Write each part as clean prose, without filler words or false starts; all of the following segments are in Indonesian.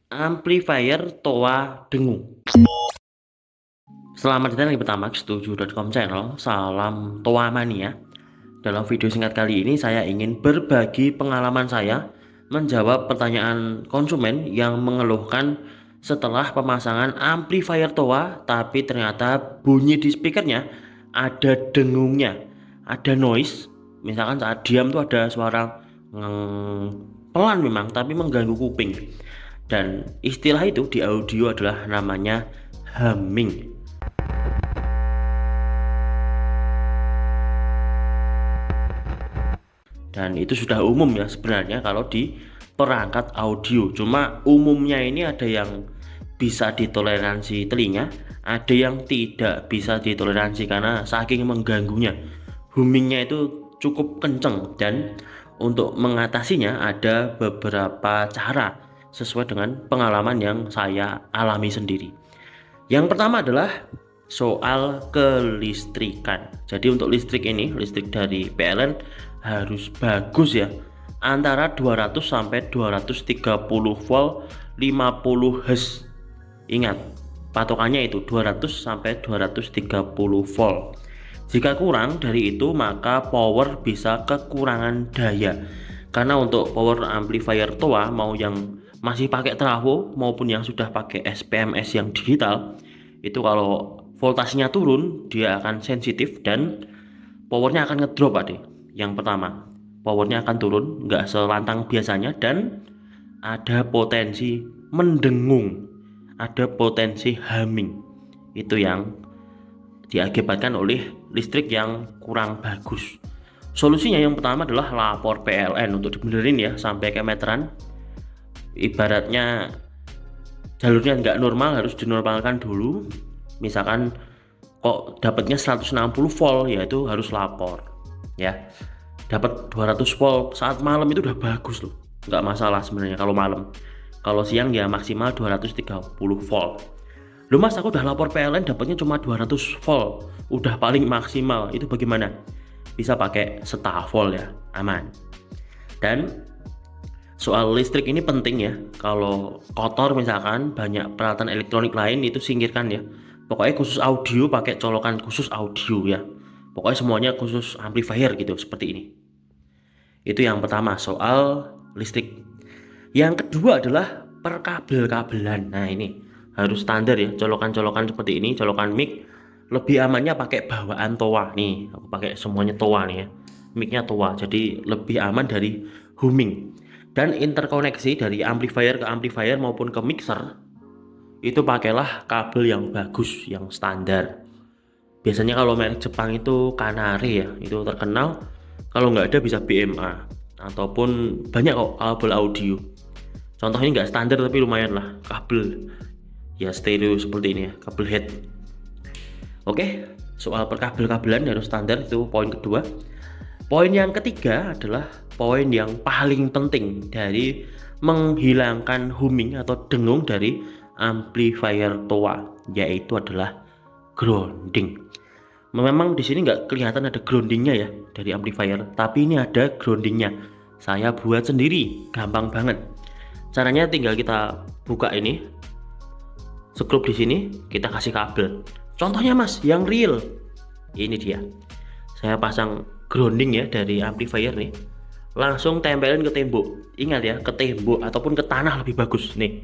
Amplifier Toa Dengung. Selamat datang di Petamax7.com channel. Salam Toa Mania. Dalam video singkat kali ini saya ingin berbagi pengalaman saya menjawab pertanyaan konsumen yang mengeluhkan setelah pemasangan amplifier Toa tapi ternyata bunyi di speakernya ada dengungnya, ada noise. Misalkan saat diam tuh ada suara pelan memang tapi mengganggu kuping. Dan istilah itu di audio adalah namanya humming. Dan itu sudah umum ya sebenarnya kalau di perangkat audio. Cuma umumnya ini ada yang bisa ditoleransi telinga, ada yang tidak bisa ditoleransi karena saking mengganggunya. Hummingnya itu cukup kenceng, dan untuk mengatasinya ada beberapa cara sesuai dengan pengalaman yang saya alami sendiri. Yang pertama adalah soal kelistrikan. Jadi untuk listrik ini, listrik dari PLN harus bagus ya, antara 200 sampai 230 volt 50 Hz. Ingat, patokannya itu 200 sampai 230 volt. Jika kurang dari itu maka power bisa kekurangan daya. Karena untuk power amplifier Toa, mau yang masih pakai trafo maupun yang sudah pakai SPMS yang digital, itu kalau voltasenya turun dia akan sensitif dan powernya akan ngedrop adik. Yang pertama, powernya akan turun, nggak selantang biasanya, dan ada potensi mendengung, ada potensi humming. Itu yang diakibatkan oleh listrik yang kurang bagus. Solusinya yang pertama adalah lapor PLN untuk dibenerin ya sampai ke meteran. Ibaratnya jalurnya nggak normal, harus dinormalkan dulu. Misalkan kok dapatnya 160 volt, ya itu harus lapor ya. Dapat 200 volt saat malam itu udah bagus loh, nggak masalah sebenarnya kalau malam. Kalau siang ya maksimal 230 volt. Loh mas, aku udah lapor PLN dapatnya cuma 200 volt, udah paling maksimal. Itu bagaimana? Bisa pakai setafel volt ya, aman. Dan soal listrik ini penting ya. Kalau kotor misalkan banyak peralatan elektronik lain, itu singkirkan ya. Pokoknya khusus audio pakai colokan khusus audio ya. Pokoknya semuanya khusus amplifier gitu, seperti ini. Itu yang pertama soal listrik. Yang kedua adalah perkabel-kabelan. Nah ini harus standar ya, colokan-colokan seperti ini, colokan mic. Lebih amannya pakai bawaan Toa nih. Aku pakai semuanya Toa nih ya. Micnya Toa, jadi lebih aman dari humming. Dan interkoneksi dari amplifier ke amplifier maupun ke mixer itu pakailah kabel yang bagus, yang standar. Biasanya kalau merek Jepang itu Canare ya, itu terkenal. Kalau nggak ada bisa BMA ataupun banyak kok kabel audio. Contohnya nggak standar tapi lumayan lah, kabel ya stereo seperti ini ya, kabel head. Oke, soal perkabel-kabelan harus standar, itu poin kedua. Poin yang ketiga adalah poin yang paling penting dari menghilangkan humming atau dengung dari amplifier Toa, yaitu adalah grounding. Memang di sini nggak kelihatan ada groundingnya ya dari amplifier, tapi ini ada groundingnya. Saya buat sendiri, gampang banget. Caranya tinggal kita buka ini, skrup di sini, kita kasih kabel. Contohnya mas, yang real, ini dia. Saya pasang grounding ya dari amplifier nih, langsung tempelin ke tembok. Ingat ya, ke tembok ataupun ke tanah lebih bagus nih.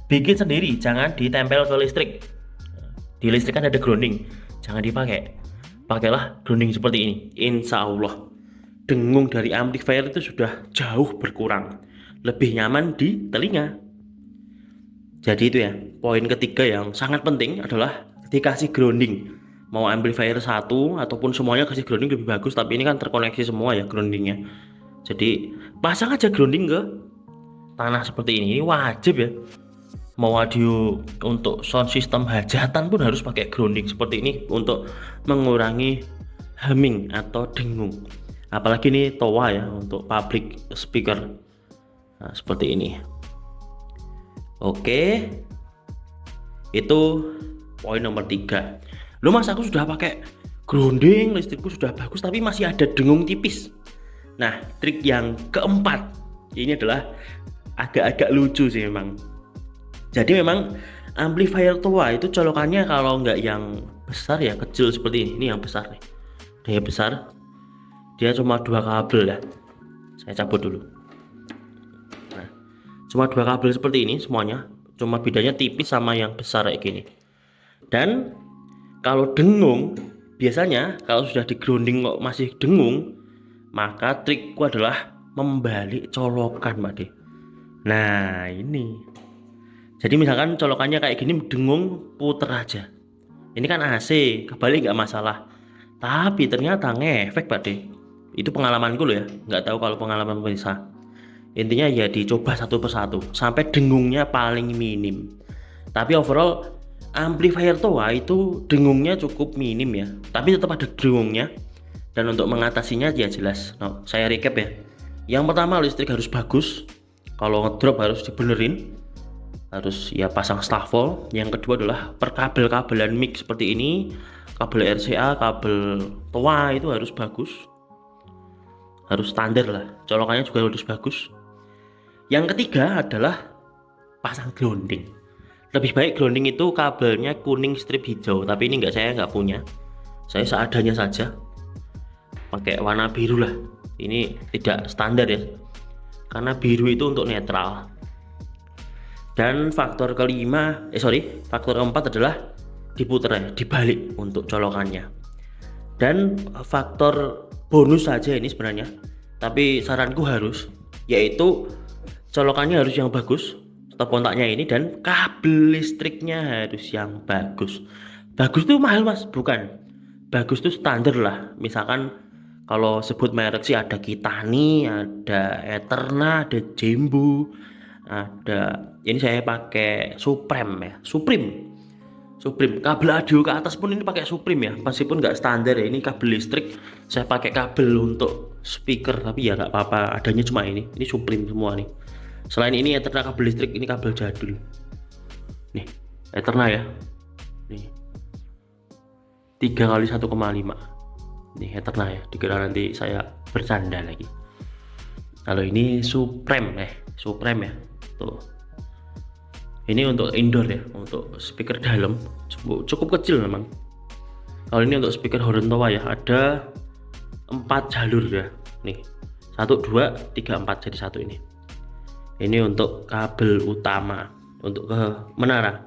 Bikin sendiri, jangan ditempel ke listrik. Di listrik kan ada grounding, jangan dipakai. Pakailah grounding seperti ini. Insya Allah dengung dari amplifier itu sudah jauh berkurang, lebih nyaman di telinga. Jadi itu ya, poin ketiga yang sangat penting adalah dikasih grounding. Mau amplifier satu ataupun semuanya kasih grounding lebih bagus, tapi ini kan terkoneksi semua ya groundingnya. Jadi pasang aja grounding ke tanah seperti ini wajib ya. Mau audio untuk sound system hajatan pun harus pakai grounding seperti ini untuk mengurangi humming atau dengung. Apalagi ini Toa ya, untuk public speaker. Nah, seperti ini. Oke, itu poin nomor 3. Loh mas, aku sudah pakai grounding, listrikku sudah bagus tapi masih ada dengung tipis. Nah, trik yang keempat ini adalah agak-agak lucu sih memang. Jadi memang amplifier tua itu colokannya kalau nggak yang besar ya kecil seperti ini. Ini yang besar nih, daya besar. Dia cuma 2 kabel ya. Saya cabut dulu. Nah, cuma 2 kabel seperti ini semuanya. Cuma bedanya tipis sama yang besar kayak gini. Dan kalau dengung, biasanya kalau sudah di grounding kok masih dengung, maka trikku adalah membalik colokan, Mbak De. Nah, ini. Jadi misalkan colokannya kayak gini dengung, puter aja. Ini kan AC, kebalik nggak masalah. Tapi ternyata ngefek, Mbak De. Itu pengalamanku loh ya, nggak tahu kalau pengalaman pemirsa. Intinya ya dicoba satu persatu sampai dengungnya paling minim. Tapi overall amplifier tua itu dengungnya cukup minim ya, tapi tetap ada dengungnya. Dan untuk mengatasinya ya jelas, saya recap ya. Yang pertama, listrik harus bagus. Kalau ngedrop harus dibenerin, harus ya pasang stafol. Yang kedua adalah perkabel-kabelan mic seperti ini, kabel RCA, kabel tua itu harus bagus, harus standar lah, colokannya juga harus bagus. Yang ketiga adalah pasang grounding. Lebih baik grounding itu kabelnya kuning strip hijau, tapi ini saya nggak punya. Saya seadanya saja, pakai warna biru lah. Ini tidak standar ya, karena biru itu untuk netral. Dan faktor keempat adalah diputer ya, dibalik untuk colokannya. Dan faktor bonus saja ini sebenarnya, tapi saranku harus, yaitu colokannya harus yang bagus, stop kontaknya ini, dan kabel listriknya harus yang bagus. Bagus tuh mahal mas, bukan. Bagus tuh standar lah. Misalkan kalau sebut merek sih ada Kitani, ada Eterna, ada Jembu, ada ini saya pakai Supreme ya, Supreme. Kabel audio ke atas pun ini pakai Supreme ya, meskipun nggak standar ya. Ini kabel listrik, saya pakai kabel untuk speaker, tapi ya nggak apa-apa, adanya cuma ini Supreme semua nih. Selain ini Eterna kabel listrik, ini kabel jadul nih, Eterna ya, nih 3 kali 1,5 nih Eterna ya, dikira nanti saya bercanda lagi. Kalau ini Supreme ya tuh. Ini untuk indoor ya, untuk speaker dalam cukup kecil memang. Kalau ini untuk speaker Horon Towa ya, ada 4 jalur ya. Nih, 1, 2, 3, 4 jadi satu ini. Ini untuk kabel utama untuk ke menara.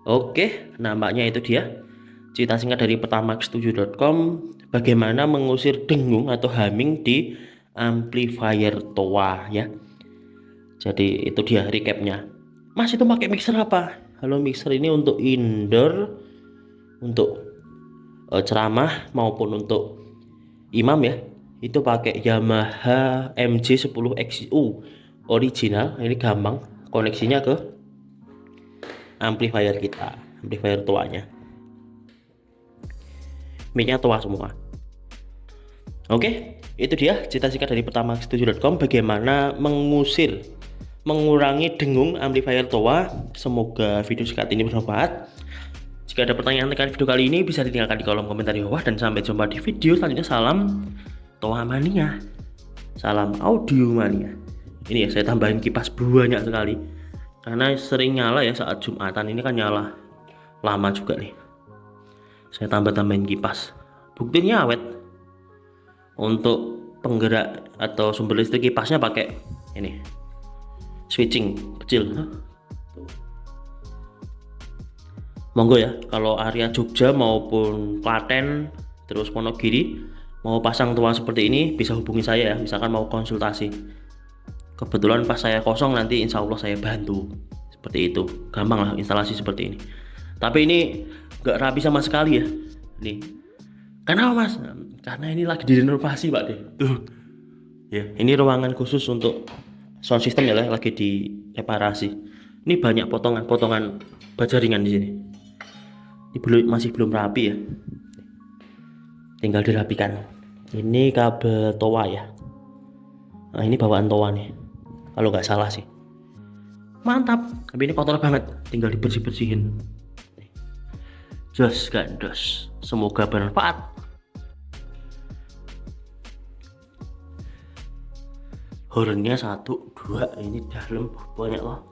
Oke, nampaknya itu dia cerita singkat dari pertamax7.com bagaimana mengusir dengung atau humming di amplifier Towa ya. Jadi itu dia recapnya. Mas itu pakai mixer apa? Halo, mixer ini untuk indoor, untuk ceramah maupun untuk imam ya. Itu pakai Yamaha MJ10XU original. Ini gampang koneksinya ke amplifier kita, amplifier tuanya. Mic-nya tua semua. Oke, itu dia cerita singkat dari pertamax7.com bagaimana mengurangi dengung amplifier Towa. Semoga video singkat ini bermanfaat. Jika ada pertanyaan terkait video kali ini bisa ditinggalkan di kolom komentar di bawah, dan sampai jumpa di video selanjutnya. Salam Towa mania, salam audio mania. Ini ya, saya tambahin kipas banyak sekali karena sering nyala ya saat Jumatan. Ini kan nyala lama juga nih, saya tambahin kipas, buktinya awet. Untuk penggerak atau sumber listrik kipasnya pakai ini switching kecil. Monggo ya, kalau area Jogja maupun Klaten terus Wonogiri mau pasang tua seperti ini bisa hubungi saya ya, misalkan mau konsultasi. Kebetulan pas saya kosong nanti insya Allah saya bantu. Seperti itu, gampang lah instalasi seperti ini. Tapi ini gak rapi sama sekali ya. Nih, kenapa mas? Karena ini lagi direnovasi Pak deh. Tuh ya, ini ruangan khusus untuk sound system ya, lagi direparasi. Ini banyak potongan-potongan baja ringan di sini. Ini masih belum rapi ya, tinggal dirapikan. Ini kabel Towa ya. Nah ini bawaan Towa nih, kalau nggak salah sih. Mantap, tapi ini kotor banget, tinggal dibersih-bersihin. Jos gandos, semoga bermanfaat. Hornnya 1, 2, ini dalam banyak loh.